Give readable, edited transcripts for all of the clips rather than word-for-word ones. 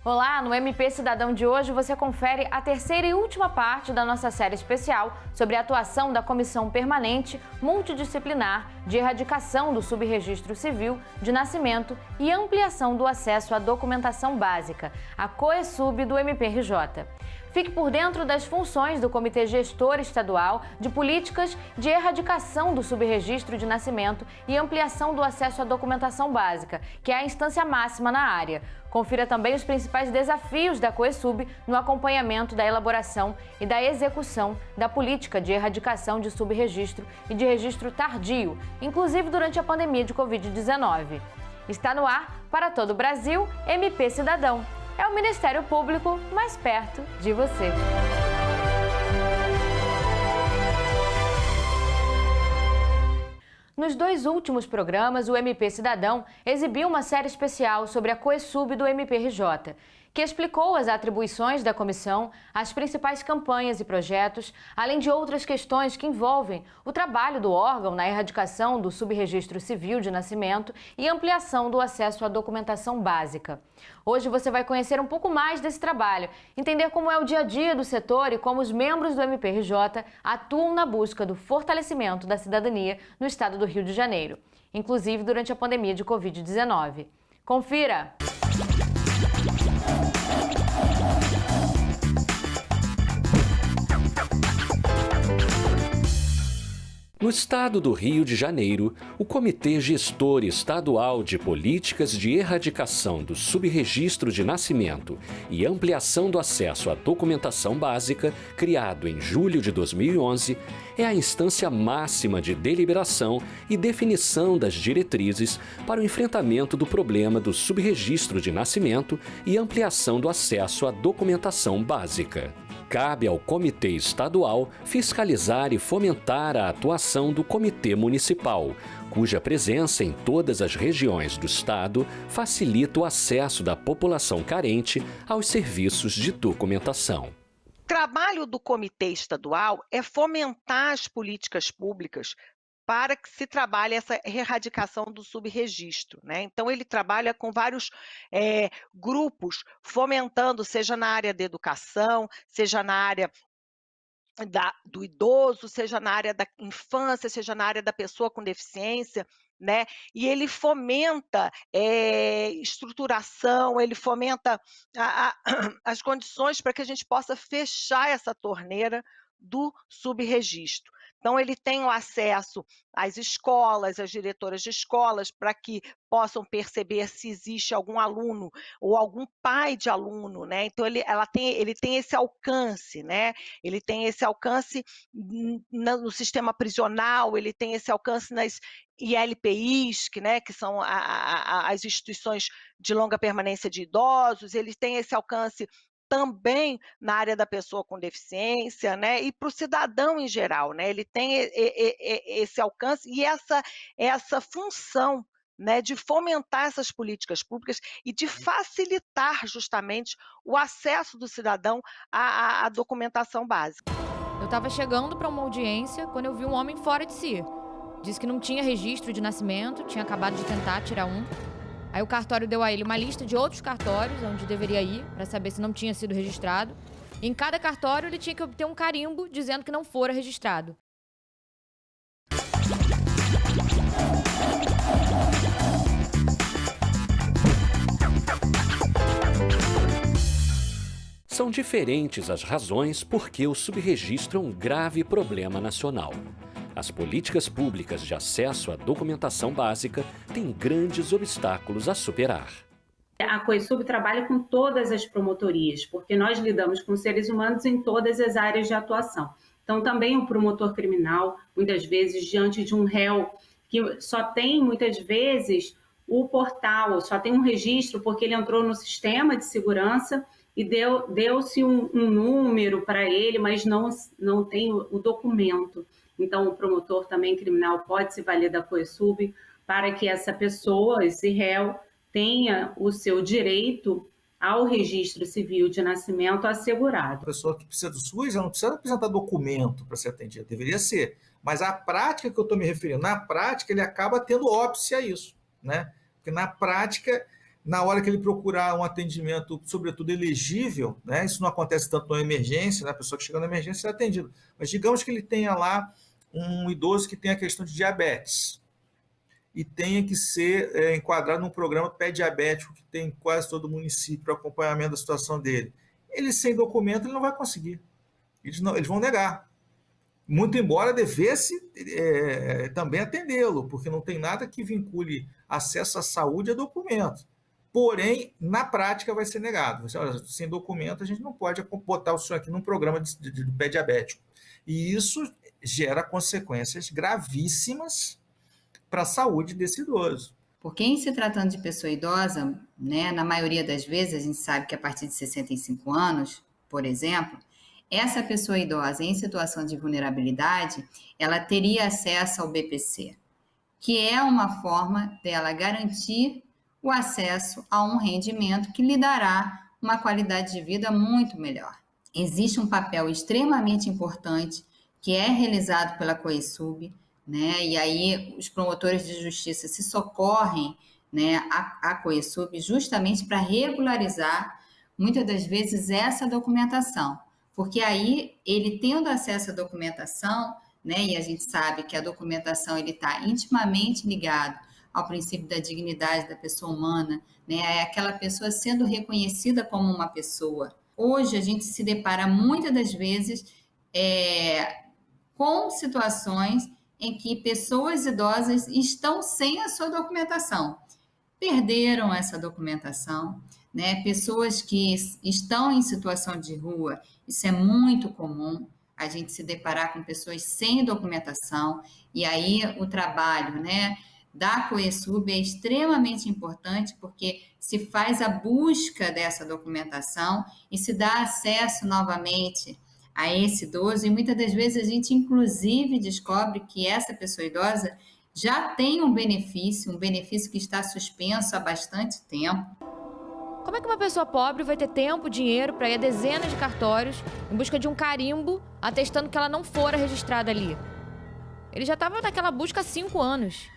Olá, no MP Cidadão de hoje você confere a terceira e última parte da nossa série especial sobre a atuação da Comissão Permanente Multidisciplinar de Erradicação do Subregistro Civil de Nascimento e Ampliação do Acesso à Documentação Básica, a COESUB do MPRJ. Fique por dentro das funções do Comitê Gestor Estadual de Políticas de Erradicação do Subregistro de Nascimento e Ampliação do Acesso à Documentação Básica, que é a instância máxima na área. Confira também os principais desafios da COESUB no acompanhamento da elaboração e da execução da política de erradicação de subregistro e de registro tardio, inclusive durante a pandemia de Covid-19. Está no ar, para todo o Brasil, MP Cidadão. É o Ministério Público mais perto de você. Nos dois últimos programas, o MP Cidadão exibiu uma série especial sobre a COESUB do MPRJ, que explicou as atribuições da comissão, as principais campanhas e projetos, além de outras questões que envolvem o trabalho do órgão na erradicação do subregistro civil de nascimento e ampliação do acesso à documentação básica. Hoje você vai conhecer um pouco mais desse trabalho, entender como é o dia a dia do setor e como os membros do MPRJ atuam na busca do fortalecimento da cidadania no estado do Rio de Janeiro, inclusive durante a pandemia de Covid-19. Confira! No estado do Rio de Janeiro, o Comitê Gestor Estadual de Políticas de Erradicação do Subregistro de Nascimento e Ampliação do Acesso à Documentação Básica, criado em julho de 2011, é a instância máxima de deliberação e definição das diretrizes para o enfrentamento do problema do subregistro de nascimento e ampliação do acesso à documentação básica. Cabe ao Comitê Estadual fiscalizar e fomentar a atuação do Comitê Municipal, cuja presença em todas as regiões do Estado facilita o acesso da população carente aos serviços de documentação. O trabalho do Comitê Estadual é fomentar as políticas públicas para que se trabalhe essa erradicação do subregistro, né? Então, ele trabalha com vários grupos, fomentando, seja na área da educação, seja na área do idoso, seja na área da infância, seja na área da pessoa com deficiência, né? E ele fomenta estruturação, ele fomenta as condições para que a gente possa fechar essa torneira do subregistro. Então, ele tem o acesso às escolas, às diretoras de escolas, para que possam perceber se existe algum aluno ou algum pai de aluno, né? Então, ele tem esse alcance, né? Ele tem esse alcance no sistema prisional, ele tem esse alcance nas ILPIs, que são as instituições de longa permanência de idosos, ele tem esse alcance também na área da pessoa com deficiência, né? E para o cidadão em geral, né? Ele tem esse alcance e essa função, né, de fomentar essas políticas públicas e de facilitar justamente o acesso do cidadão à documentação básica. Eu estava chegando para uma audiência quando eu vi um homem fora de si. Disse que não tinha registro de nascimento, tinha acabado de tentar tirar um. Aí o cartório deu a ele uma lista de outros cartórios onde deveria ir para saber se não tinha sido registrado. Em cada cartório ele tinha que obter um carimbo dizendo que não fora registrado. São diferentes as razões por que o subregistro é um grave problema nacional. As políticas públicas de acesso à documentação básica têm grandes obstáculos a superar. A COESUB trabalha com todas as promotorias, porque nós lidamos com seres humanos em todas as áreas de atuação. Então, também o promotor criminal, muitas vezes, diante de um réu que só tem, muitas vezes, o portal, só tem um registro porque ele entrou no sistema de segurança e deu-se um número para ele, mas não tem o documento. Então, o promotor também criminal pode se valer da COESUB para que essa pessoa, esse réu, tenha o seu direito ao registro civil de nascimento assegurado. A pessoa que precisa do SUS, ela não precisa apresentar documento para ser atendida, deveria ser. Mas a prática que eu estou me referindo, na prática ele acaba tendo óbice a isso, né? Porque na prática na hora que ele procurar um atendimento, sobretudo elegível, né? Isso não acontece tanto na emergência, né? A pessoa que chega na emergência é atendida. Mas digamos que ele tenha lá um idoso que tem a questão de diabetes e tenha que ser enquadrado num programa pré-diabético que tem em quase todo o município para acompanhamento da situação dele. Ele sem documento ele não vai conseguir. Eles vão negar. Muito embora devesse também atendê-lo, porque não tem nada que vincule acesso à saúde a documento. Porém, na prática vai ser negado. Sem documento, a gente não pode botar o senhor aqui num programa de pé diabético. E isso gera consequências gravíssimas para a saúde desse idoso. Porque em se tratando de pessoa idosa, né, na maioria das vezes, a gente sabe que a partir de 65 anos, por exemplo, essa pessoa idosa em situação de vulnerabilidade, ela teria acesso ao BPC, que é uma forma dela garantir o acesso a um rendimento que lhe dará uma qualidade de vida muito melhor. Existe um papel extremamente importante que é realizado pela COESUB, né? E aí os promotores de justiça se socorrem, né, à COESUB justamente para regularizar, muitas das vezes, essa documentação. Porque aí, ele tendo acesso à documentação, né, e a gente sabe que a documentação está intimamente ligado ao princípio da dignidade da pessoa humana, né, é aquela pessoa sendo reconhecida como uma pessoa. Hoje, a gente se depara muitas das vezes com situações em que pessoas idosas estão sem a sua documentação, perderam essa documentação, né? Pessoas que estão em situação de rua, isso é muito comum, a gente se deparar com pessoas sem documentação, e aí o trabalho, né, da COESUB é extremamente importante, porque se faz a busca dessa documentação e se dá acesso novamente a esse idoso, e muitas das vezes a gente inclusive descobre que essa pessoa idosa já tem um benefício que está suspenso há bastante tempo. Como é que uma pessoa pobre vai ter tempo, dinheiro para ir a dezenas de cartórios em busca de um carimbo atestando que ela não fora registrada ali? Ele já estava naquela busca há 5 anos.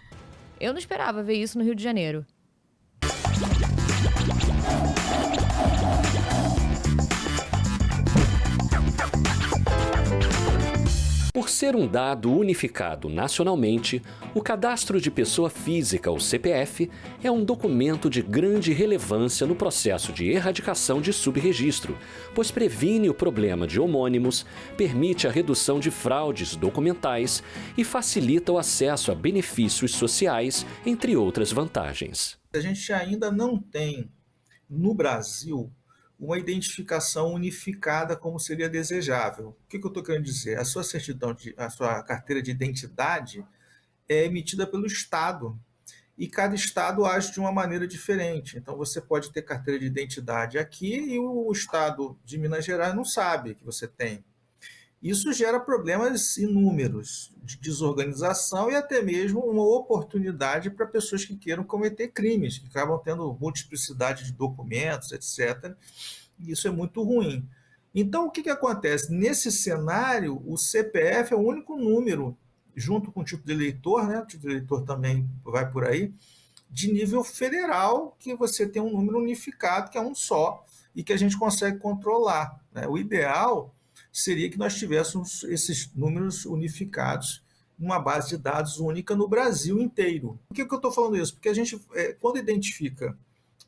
Eu não esperava ver isso no Rio de Janeiro. Por ser um dado unificado nacionalmente, o Cadastro de Pessoa Física, o CPF, é um documento de grande relevância no processo de erradicação de subregistro, pois previne o problema de homônimos, permite a redução de fraudes documentais e facilita o acesso a benefícios sociais, entre outras vantagens. A gente ainda não tem, no Brasil, uma identificação unificada como seria desejável. O que eu estou querendo dizer? A sua certidão, a sua carteira de identidade é emitida pelo Estado e cada Estado age de uma maneira diferente. Então, você pode ter carteira de identidade aqui e o Estado de Minas Gerais não sabe que você tem. Isso gera problemas inúmeros de desorganização e até mesmo uma oportunidade para pessoas que queiram cometer crimes, que acabam tendo multiplicidade de documentos, etc. E isso é muito ruim. Então, o que acontece? Nesse cenário, o CPF é o único número, junto com o tipo de eleitor, né? O tipo de eleitor também vai por aí, de nível federal, que você tem um número unificado, que é um só, e que a gente consegue controlar, né? O ideal seria que nós tivéssemos esses números unificados numa base de dados única no Brasil inteiro. Por que eu estou falando isso? Porque a gente, quando identifica,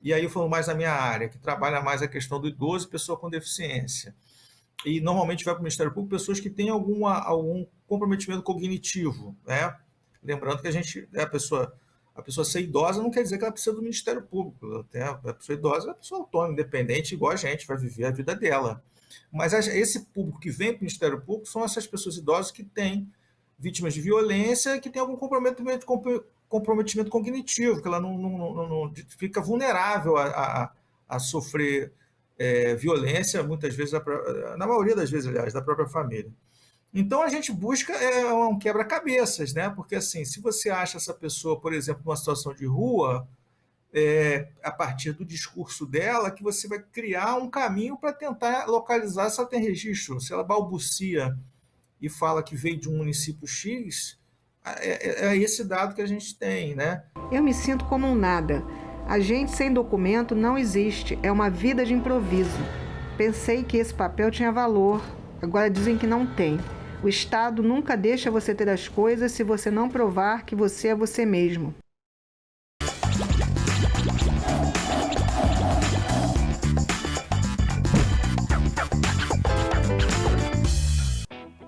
e aí eu falo mais na minha área, que trabalha mais a questão do idoso e pessoa com deficiência, e normalmente vai para o Ministério Público pessoas que têm algum comprometimento cognitivo, né? Lembrando que a pessoa ser idosa não quer dizer que ela precisa do Ministério Público. A pessoa idosa é uma pessoa autônoma, independente, igual a gente, vai viver a vida dela. Mas esse público que vem para o Ministério Público são essas pessoas idosas que têm vítimas de violência, que têm algum comprometimento cognitivo, que ela não fica vulnerável a sofrer violência, muitas vezes, na maioria das vezes, aliás, da própria família. Então, a gente busca um quebra-cabeças, né? Porque, assim, se você acha essa pessoa, por exemplo, numa situação de rua, a partir do discurso dela, que você vai criar um caminho para tentar localizar se ela tem registro. Se ela balbucia e fala que veio de um município X, é esse dado que a gente tem, né? Eu me sinto como um nada. A gente sem documento não existe, é uma vida de improviso. Pensei que esse papel tinha valor, agora dizem que não tem. O Estado nunca deixa você ter as coisas se você não provar que você é você mesmo.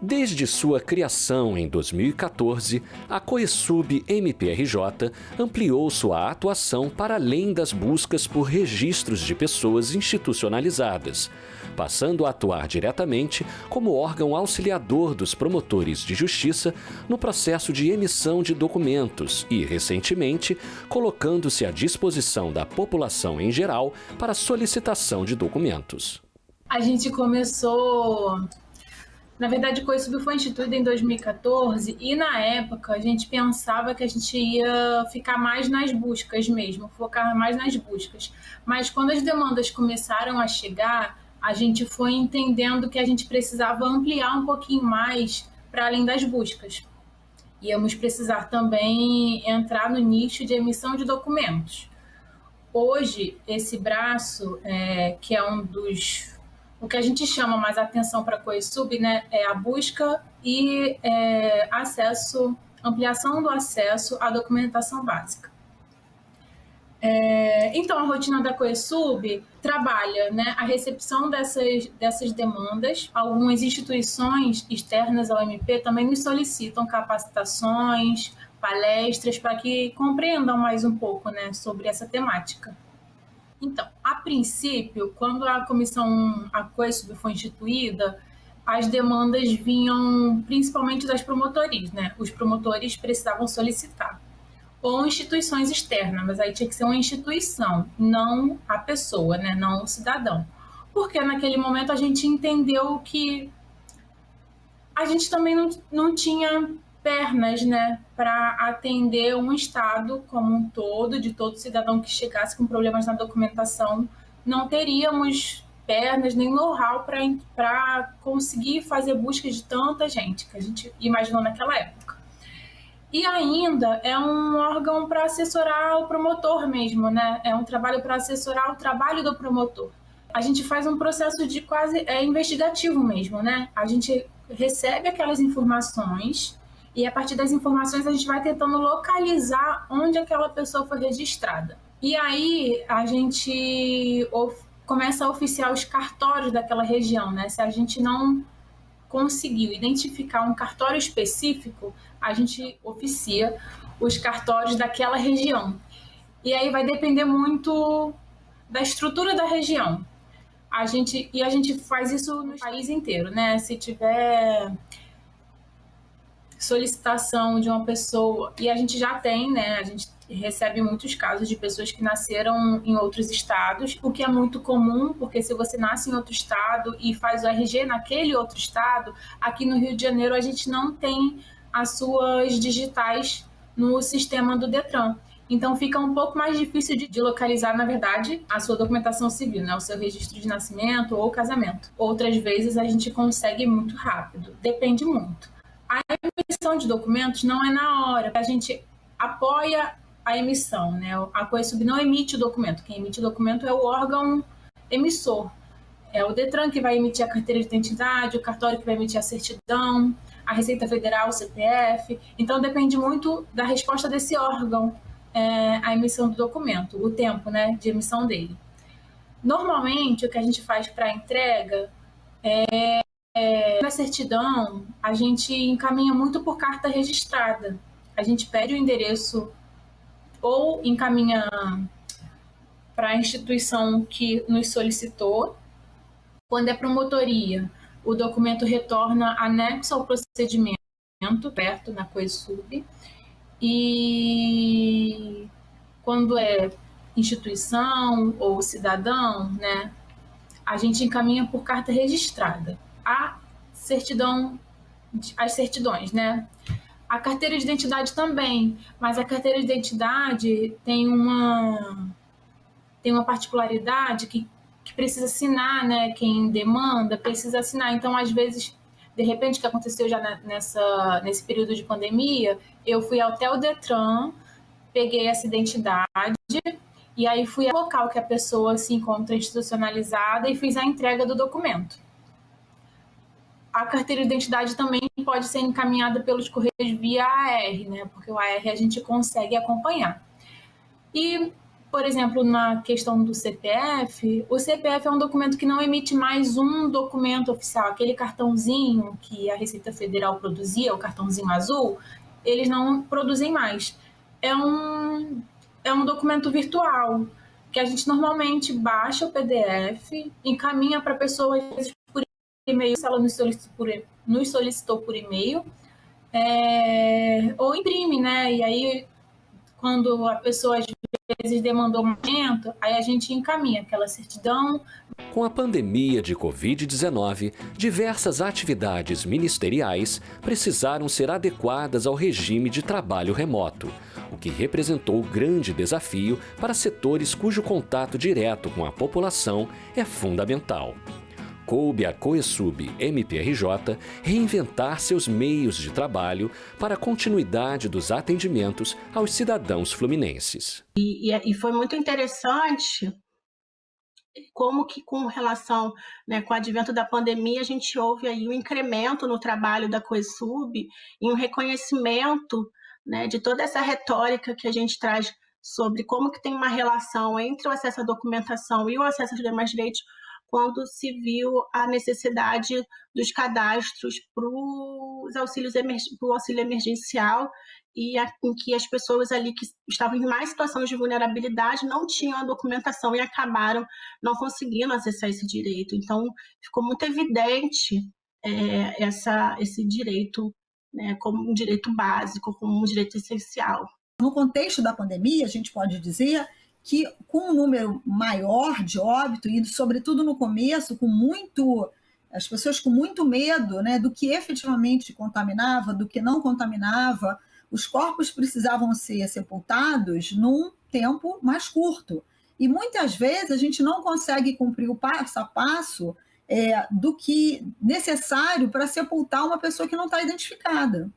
Desde sua criação em 2014, a Coesub MPRJ ampliou sua atuação para além das buscas por registros de pessoas institucionalizadas, passando a atuar diretamente como órgão auxiliador dos promotores de justiça no processo de emissão de documentos e, recentemente, colocando-se à disposição da população em geral para solicitação de documentos. A gente começou... Na verdade, o Coesub foi instituído em 2014 e, na época, a gente pensava que a gente ia ficar mais nas buscas mesmo, focar mais nas buscas. Mas quando as demandas começaram a chegar, a gente foi entendendo que a gente precisava ampliar um pouquinho mais para além das buscas. Íamos precisar também entrar no nicho de emissão de documentos. Hoje, esse braço, que é um dos... O que a gente chama mais atenção para a Coesub, né, é a busca e ampliação do acesso à documentação básica. Então, a rotina da Coesub trabalha, né, a recepção dessas demandas. Algumas instituições externas ao MP também nos solicitam capacitações, palestras, para que compreendam mais um pouco, né, sobre essa temática. Então, a princípio, quando a Coesub foi instituída, as demandas vinham principalmente das promotorias, né? Os promotores precisavam solicitar. Ou instituições externas, mas aí tinha que ser uma instituição, não a pessoa, né? Não o cidadão. Porque naquele momento a gente entendeu que a gente também não tinha pernas, né, para atender um Estado como um todo, de todo cidadão que chegasse com problemas na documentação. Não teríamos pernas nem know-how para conseguir fazer buscas de tanta gente que a gente imaginou naquela época. E ainda é um órgão para assessorar o promotor mesmo, né? É um trabalho para assessorar o trabalho do promotor. A gente faz um processo de quase investigativo mesmo, né? A gente recebe aquelas informações e a partir das informações a gente vai tentando localizar onde aquela pessoa foi registrada. E aí a gente começa a oficiar os cartórios daquela região, né? Se a gente não conseguiu identificar um cartório específico, a gente oficia os cartórios daquela região. E aí vai depender muito da estrutura da região. A gente faz isso no país inteiro, né? Se tiver solicitação de uma pessoa, e a gente já tem, né, a gente recebe muitos casos de pessoas que nasceram em outros estados, o que é muito comum, porque se você nasce em outro estado e faz o RG naquele outro estado, aqui no Rio de Janeiro a gente não tem as suas digitais no sistema do Detran. Então fica um pouco mais difícil de localizar, na verdade, a sua documentação civil, né? O seu registro de nascimento ou casamento. Outras vezes a gente consegue muito rápido, depende muito. A emissão de documentos não é na hora, a gente apoia a emissão, né? A Coesub não emite o documento, quem emite o documento é o órgão emissor. É o Detran que vai emitir a carteira de identidade, o cartório que vai emitir a certidão, a Receita Federal, o CPF. Então depende muito da resposta desse órgão à emissão do documento, o tempo, né, de emissão dele. Normalmente o que a gente faz para a entrega na certidão, a gente encaminha muito por carta registrada. A gente pede o endereço ou encaminha para a instituição que nos solicitou. Quando é promotoria, o documento retorna anexo ao procedimento, perto na Coesub. E quando é instituição ou cidadão, né, a gente encaminha por carta registrada. As certidões, né? A carteira de identidade também, mas a carteira de identidade tem uma particularidade que precisa assinar, né? Quem demanda precisa assinar. Então, às vezes, de repente, o que aconteceu já nesse período de pandemia, eu fui até o Detran, peguei essa identidade E aí fui ao local que a pessoa se encontra institucionalizada e fiz a entrega do documento. A carteira de identidade também pode ser encaminhada pelos Correios via AR, né? Porque o AR a gente consegue acompanhar. E, por exemplo, na questão do CPF, o CPF é um documento que não emite mais um documento oficial. Aquele cartãozinho que a Receita Federal produzia, o cartãozinho azul, eles não produzem mais. É um documento virtual, que a gente normalmente baixa o PDF, encaminha para a pessoa, às vezes, por e-mail, se ela nos solicitou por e-mail, ou imprime, né? E aí, quando a pessoa às vezes demandou um momento, aí a gente encaminha aquela certidão. Com a pandemia de Covid-19, diversas atividades ministeriais precisaram ser adequadas ao regime de trabalho remoto, o que representou grande desafio para setores cujo contato direto com a população é fundamental. Coube à Coesub MPRJ reinventar seus meios de trabalho para a continuidade dos atendimentos aos cidadãos fluminenses. E foi muito interessante como que, com relação, né, com o advento da pandemia, a gente houve aí um incremento no trabalho da Coesub e um reconhecimento, né, de toda essa retórica que a gente traz sobre como que tem uma relação entre o acesso à documentação e o acesso aos demais direitos, quando se viu a necessidade dos cadastros para o auxílio emergencial em que as pessoas ali que estavam em mais situação de vulnerabilidade não tinham a documentação e acabaram não conseguindo acessar esse direito. Então, ficou muito evidente esse direito, né, como um direito básico, como um direito essencial. No contexto da pandemia, a gente pode dizer que com um número maior de óbito e, sobretudo no começo, as pessoas com muito medo, né, do que efetivamente contaminava, do que não contaminava, os corpos precisavam ser sepultados num tempo mais curto. E muitas vezes a gente não consegue cumprir o passo a passo do que necessário para sepultar uma pessoa que não está identificada.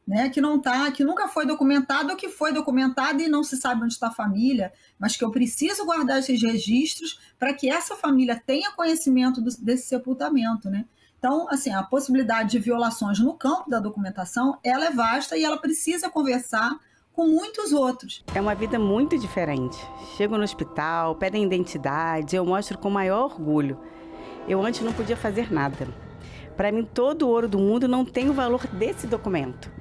Né, que nunca foi documentado ou que foi documentado e não se sabe onde está a família, mas que eu preciso guardar esses registros para que essa família tenha conhecimento desse sepultamento, né? Então, assim, a possibilidade de violações no campo da documentação, ela é vasta e ela precisa conversar com muitos outros. É uma vida muito diferente. Chego no hospital, pedem identidade, eu mostro com maior orgulho. Eu antes não podia fazer nada. Para mim, todo o ouro do mundo não tem o valor desse documento.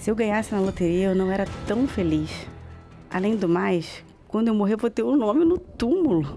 Se eu ganhasse na loteria, eu não era tão feliz. Além do mais, quando eu morrer, eu vou ter um nome no túmulo.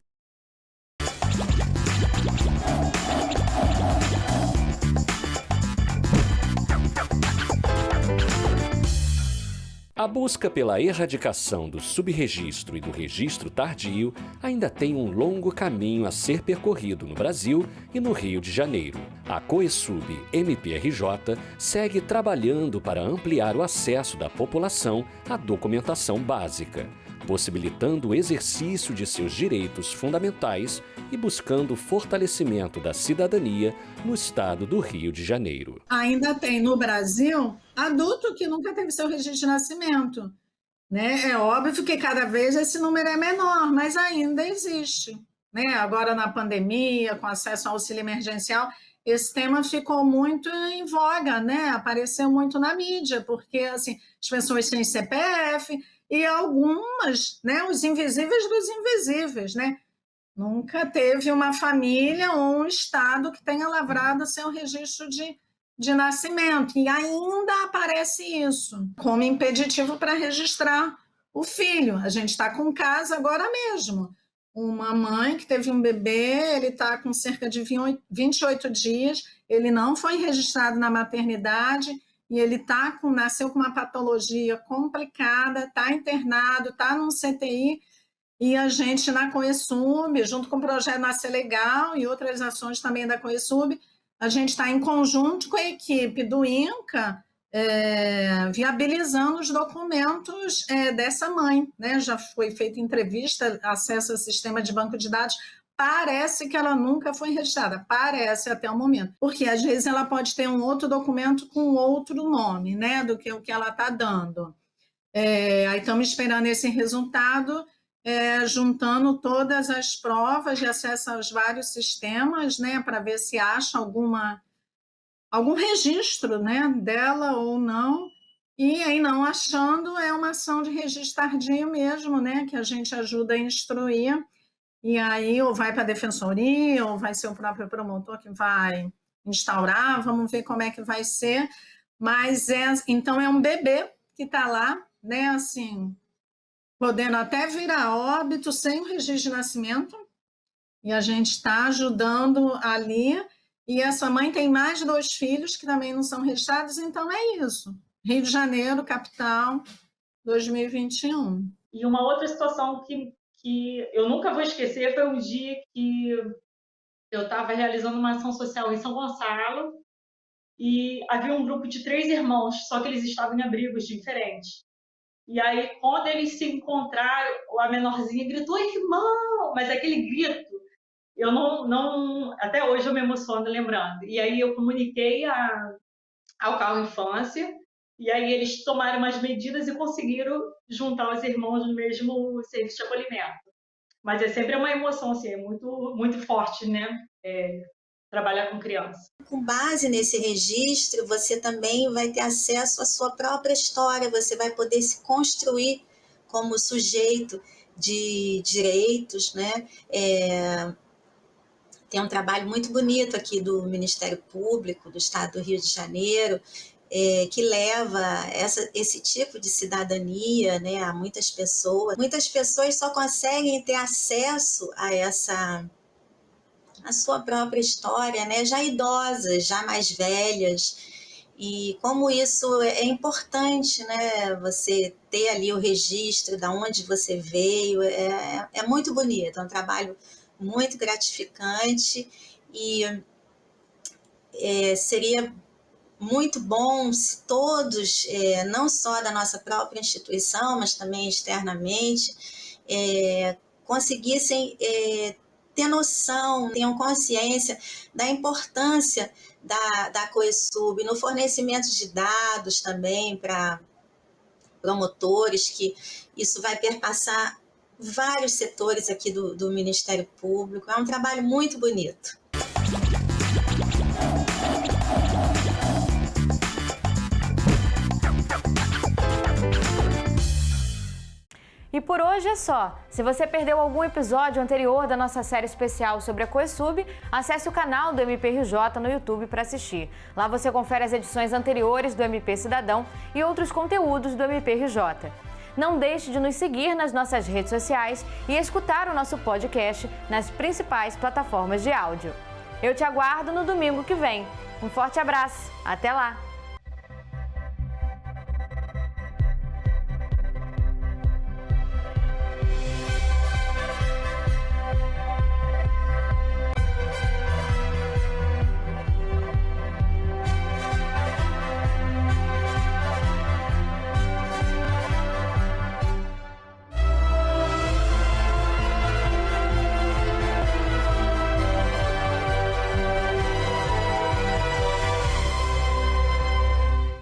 A busca pela erradicação do subregistro e do registro tardio ainda tem um longo caminho a ser percorrido no Brasil e no Rio de Janeiro. A Coesub MPRJ segue trabalhando para ampliar o acesso da população à documentação básica, possibilitando o exercício de seus direitos fundamentais e buscando o fortalecimento da cidadania no estado do Rio de Janeiro. Ainda tem no Brasil adulto que nunca teve seu registro de nascimento, né? É óbvio que cada vez esse número é menor, mas ainda existe, né? Agora na pandemia, com acesso ao auxílio emergencial, esse tema ficou muito em voga, né? Apareceu muito na mídia, porque assim, as pessoas têm CPF e algumas, né, os invisíveis dos invisíveis, né? Nunca teve uma família ou um estado que tenha lavrado seu registro de nascimento. E ainda aparece isso como impeditivo para registrar o filho. A gente está com um caso agora mesmo. Uma mãe que teve um bebê, ele está com cerca de 28 dias, ele não foi registrado na maternidade e ele nasceu com uma patologia complicada, está internado, está num CTI, e a gente na Coesub, junto com o projeto Nascer Legal e outras ações também da Coesub, a gente está em conjunto com a equipe do INCA, viabilizando os documentos dessa mãe, né? Já foi feita entrevista, acesso ao sistema de banco de dados, parece que ela nunca foi registrada, parece até o momento, porque às vezes ela pode ter um outro documento com outro nome, né, do que o que ela está dando. Aí estamos esperando esse resultado juntando todas as provas de acesso aos vários sistemas, né, para ver se acha algum registro, né, dela ou não. E aí, não achando, é uma ação de registro tardio mesmo, né, que a gente ajuda a instruir. E aí, ou vai para a defensoria, ou vai ser o próprio promotor que vai instaurar, vamos ver como é que vai ser. Mas, então, é um bebê que está lá, né, assim, podendo até vir a óbito sem o registro de nascimento, e a gente está ajudando ali, e essa mãe tem mais de 2 filhos que também não são registrados, então é isso. Rio de Janeiro, capital, 2021. E uma outra situação que eu nunca vou esquecer foi um dia que eu estava realizando uma ação social em São Gonçalo, e havia um grupo de 3 irmãos, só que eles estavam em abrigos diferentes. E aí, quando eles se encontraram, a menorzinha gritou, irmão! Mas aquele grito, eu não até hoje eu me emociono lembrando. E aí eu comuniquei ao Carro Infância, e aí eles tomaram umas medidas e conseguiram juntar os irmãos no mesmo serviço de acolhimento. Mas é sempre uma emoção, assim, é muito, muito forte, né? Trabalhar com criança. Com base nesse registro, você também vai ter acesso à sua própria história, você vai poder se construir como sujeito de direitos, né? Tem um trabalho muito bonito aqui do Ministério Público do Estado do Rio de Janeiro, que leva esse tipo de cidadania, né, a muitas pessoas. Muitas pessoas só conseguem ter acesso a sua própria história, né, já idosas, já mais velhas, e como isso é importante, né, você ter ali o registro de onde você veio, é muito bonito, é um trabalho muito gratificante, e seria muito bom se todos, não só da nossa própria instituição, mas também externamente, conseguissem ter noção, tenham consciência da importância da COESUB no fornecimento de dados também para promotores, que isso vai perpassar vários setores aqui do Ministério Público. É um trabalho muito bonito. E por hoje é só. Se você perdeu algum episódio anterior da nossa série especial sobre a COESUB, acesse o canal do MPRJ no YouTube para assistir. Lá você confere as edições anteriores do MP Cidadão e outros conteúdos do MPRJ. Não deixe de nos seguir nas nossas redes sociais e escutar o nosso podcast nas principais plataformas de áudio. Eu te aguardo no domingo que vem. Um forte abraço. Até lá!